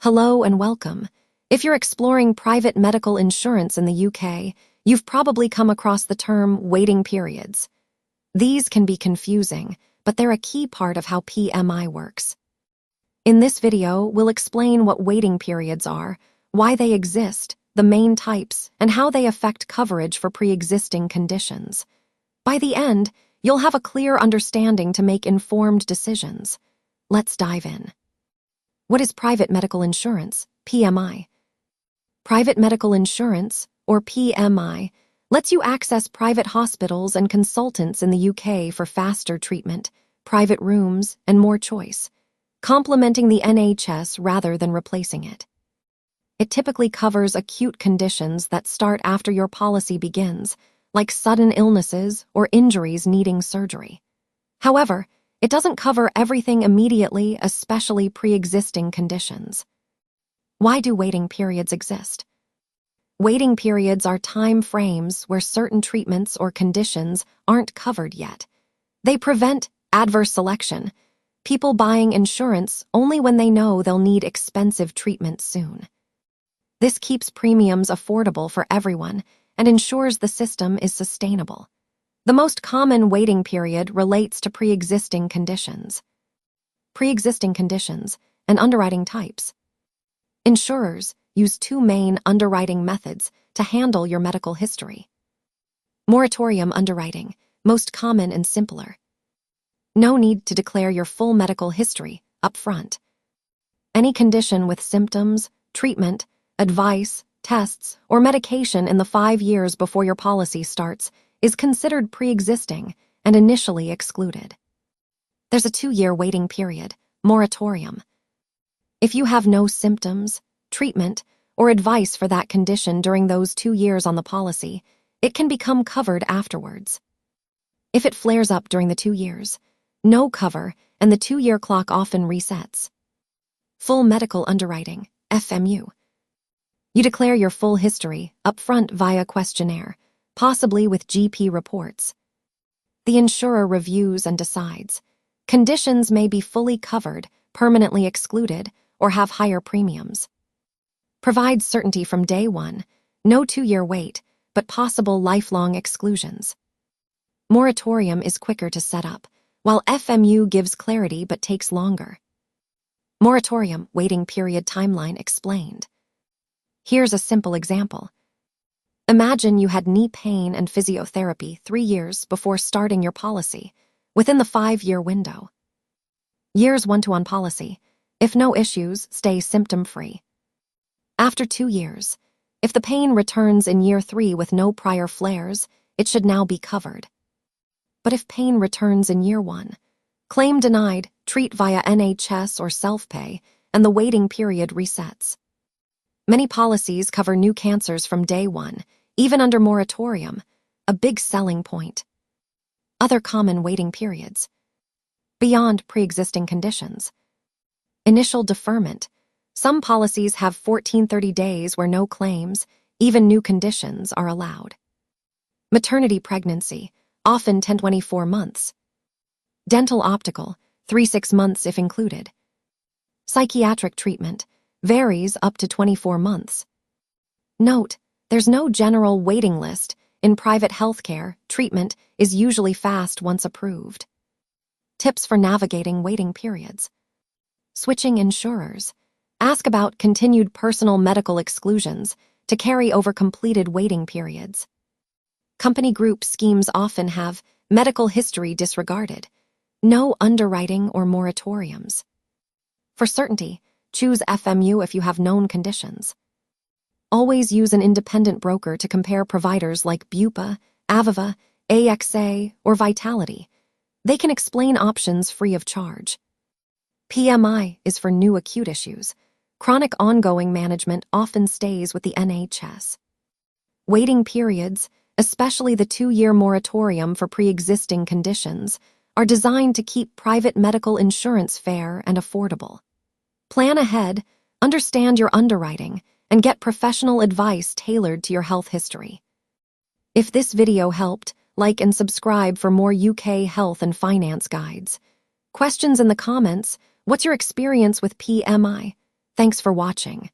Hello and welcome. If you're exploring private medical insurance in the UK, you've probably come across the term waiting periods. These can be confusing, but they're a key part of how PMI works. In this video, we'll explain what waiting periods are, why they exist, the main types, and how they affect coverage for pre-existing conditions. By the end, you'll have a clear understanding to make informed decisions. Let's dive in. What is private medical insurance, PMI? Private medical insurance, or PMI, lets you access private hospitals and consultants in the UK for faster treatment, private rooms, and more choice, complementing the NHS rather than replacing it. It typically covers acute conditions that start after your policy begins, like sudden illnesses or injuries needing surgery. However, it doesn't cover everything immediately, especially pre-existing conditions. Why do waiting periods exist? Waiting periods are time frames where certain treatments or conditions aren't covered yet. They prevent adverse selection, people buying insurance only when they know they'll need expensive treatment soon. This keeps premiums affordable for everyone and ensures the system is sustainable. The most common waiting period relates to pre-existing conditions. Pre-existing conditions and underwriting types. Insurers use two main underwriting methods to handle your medical history. Moratorium underwriting, most common and simpler. No need to declare your full medical history up front. Any condition with symptoms, treatment, advice, tests, or medication in the 5 years before your policy starts is considered pre-existing and initially excluded. There's a 2-year waiting period, moratorium. If you have no symptoms, treatment, or advice for that condition during those 2 years on the policy, it can become covered afterwards. If it flares up during the 2 years, no cover and the 2-year clock often resets. Full medical underwriting, FMU. You declare your full history upfront via questionnaire, possibly with GP reports. The insurer reviews and decides. Conditions may be fully covered, permanently excluded, or have higher premiums. Provides certainty from day one, no 2-year wait, but possible lifelong exclusions. Moratorium is quicker to set up, while FMU gives clarity but takes longer. Moratorium waiting period timeline explained. Here's a simple example. Imagine you had knee pain and physiotherapy 3 years before starting your policy, within the 5-year window. Years 1 to on policy. If no issues, stay symptom-free. After 2 years, if the pain returns in year 3 with no prior flares, it should now be covered. But if pain returns in year 1, claim denied, treat via NHS or self-pay, and the waiting period resets. Many policies cover new cancers from day 1, even under moratorium, a big selling point. Other common waiting periods. Beyond pre-existing conditions. Initial deferment. Some policies have 14-30 days where no claims, even new conditions, are allowed. Maternity pregnancy, often 10-24 months. Dental optical, 3-6 months if included. Psychiatric treatment, varies up to 24 months. Note, there's no general waiting list. In private healthcare, treatment is usually fast once approved. Tips for navigating waiting periods. Switching insurers. Ask about continued personal medical exclusions to carry over completed waiting periods. Company group schemes often have medical history disregarded. No underwriting or moratoriums. For certainty, choose FMU if you have known conditions. Always use an independent broker to compare providers like Bupa, Aviva, AXA, or Vitality. They can explain options free of charge. PMI is for new acute issues. Chronic ongoing management often stays with the NHS. Waiting periods, especially the 2-year moratorium for pre-existing conditions, are designed to keep private medical insurance fair and affordable. Plan ahead, understand your underwriting, and get professional advice tailored to your health history. If this video helped, like and subscribe for more UK health and finance guides. Questions in the comments. What's your experience with PMI? Thanks for watching.